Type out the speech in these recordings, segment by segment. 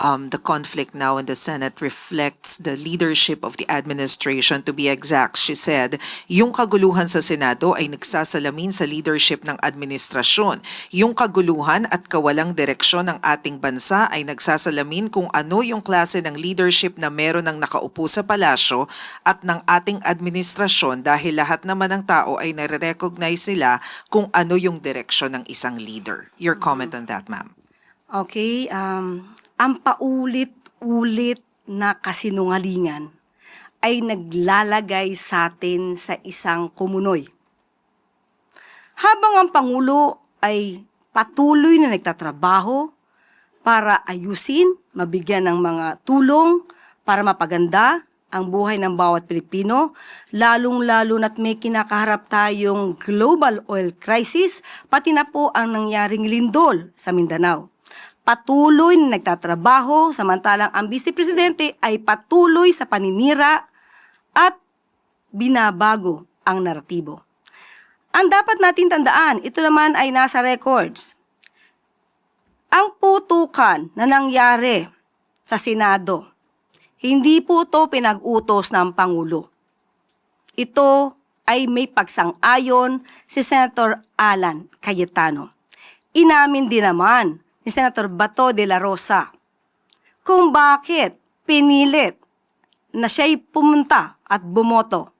the conflict now in the Senate reflects the leadership of the administration. To be exact, she said, yung kaguluhan sa Senado ay nagsasalamin sa leadership ng administrasyon. Yung kaguluhan at kawalang direksyon ng ating bansa ay nagsasalamin kung ano yung klase ng leadership na meron ng nakaupo sa palasyo at ng ating administrasyon, dahil lahat naman ng tao ay nare-recognize nila kung ano yung direksyon ng isang leader. Your comment on that, ma'am? Okay, ang paulit-ulit na kasinungalingan ay naglalagay sa atin sa isang kumunoy. Habang ang Pangulo ay patuloy na nagtatrabaho para ayusin, mabigyan ng mga tulong para mapaganda ang buhay ng bawat Pilipino, lalong-lalo na't may kinakaharap tayong global oil crisis, pati na po ang nangyaring lindol sa Mindanao. Patuloy na nagtatrabaho, samantalang ang Vice Presidente ay patuloy sa paninira at binabago ang naratibo. Ang dapat natin tandaan, ito naman ay nasa records. Ang putukan na nangyari sa Senado, hindi po ito pinag-utos ng Pangulo. Ito ay may pagsang-ayon si Senator Alan Cayetano. Inamin din naman ni Senator Bato de la Rosa kung bakit pinilit na siya'y pumunta at bumoto.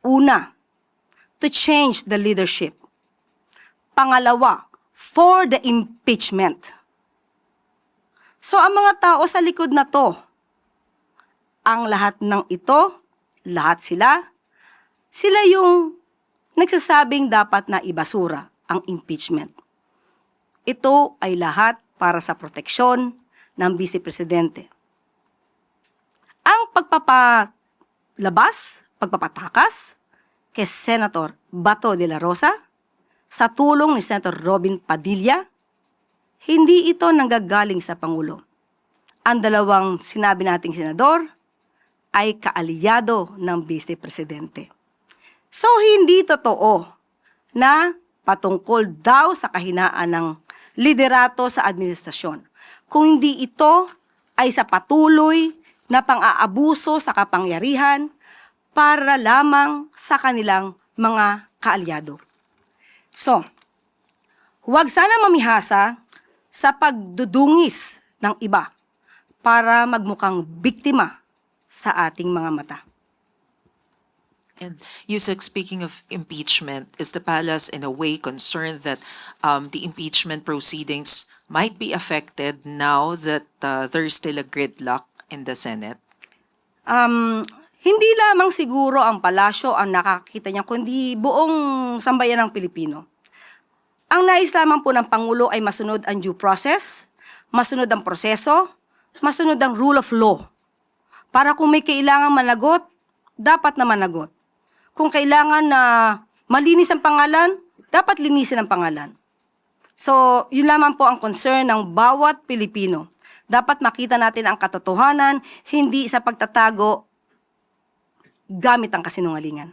Una, to change the leadership. Pangalawa, for the impeachment. So ang mga tao sa likod na to, ang lahat ng ito, lahat sila yung nagsasabing dapat na ibasura ang impeachment. Ito ay lahat para sa proteksyon ng Vice Presidente. Ang pagpapatakas kay Senator Bato de la Rosa sa tulong ni Senator Robin Padilla, hindi ito nanggagaling sa Pangulo. Ang dalawang sinabi nating senador ay kaalyado ng Vice Presidente. So hindi totoo na patungkol daw sa kahinaan ng liderato sa administrasyon. Kung hindi ito ay sa patuloy na pang-aabuso sa kapangyarihan para lamang sa kanilang mga kaalyado. So, huwag sana mamihasa sa pagdudungis ng iba para magmukhang biktima sa ating mga mata. And Yusek, speaking of impeachment, is the palace in a way concerned that the impeachment proceedings might be affected now that there's still a gridlock in the Senate? Hindi lamang siguro ang palasyo ang nakakita niya, kundi buong sambayan ng Pilipino. Ang nais lamang po ng Pangulo ay masunod ang due process, masunod ang proseso, masunod ang rule of law. Para kung may kailangang managot, dapat na managot. Kung kailangan na malinis ang pangalan, dapat linisin ang pangalan. So, yun lamang po ang concern ng bawat Pilipino. Dapat makita natin ang katotohanan, hindi sa pagtatago gamit ang kasinungalingan.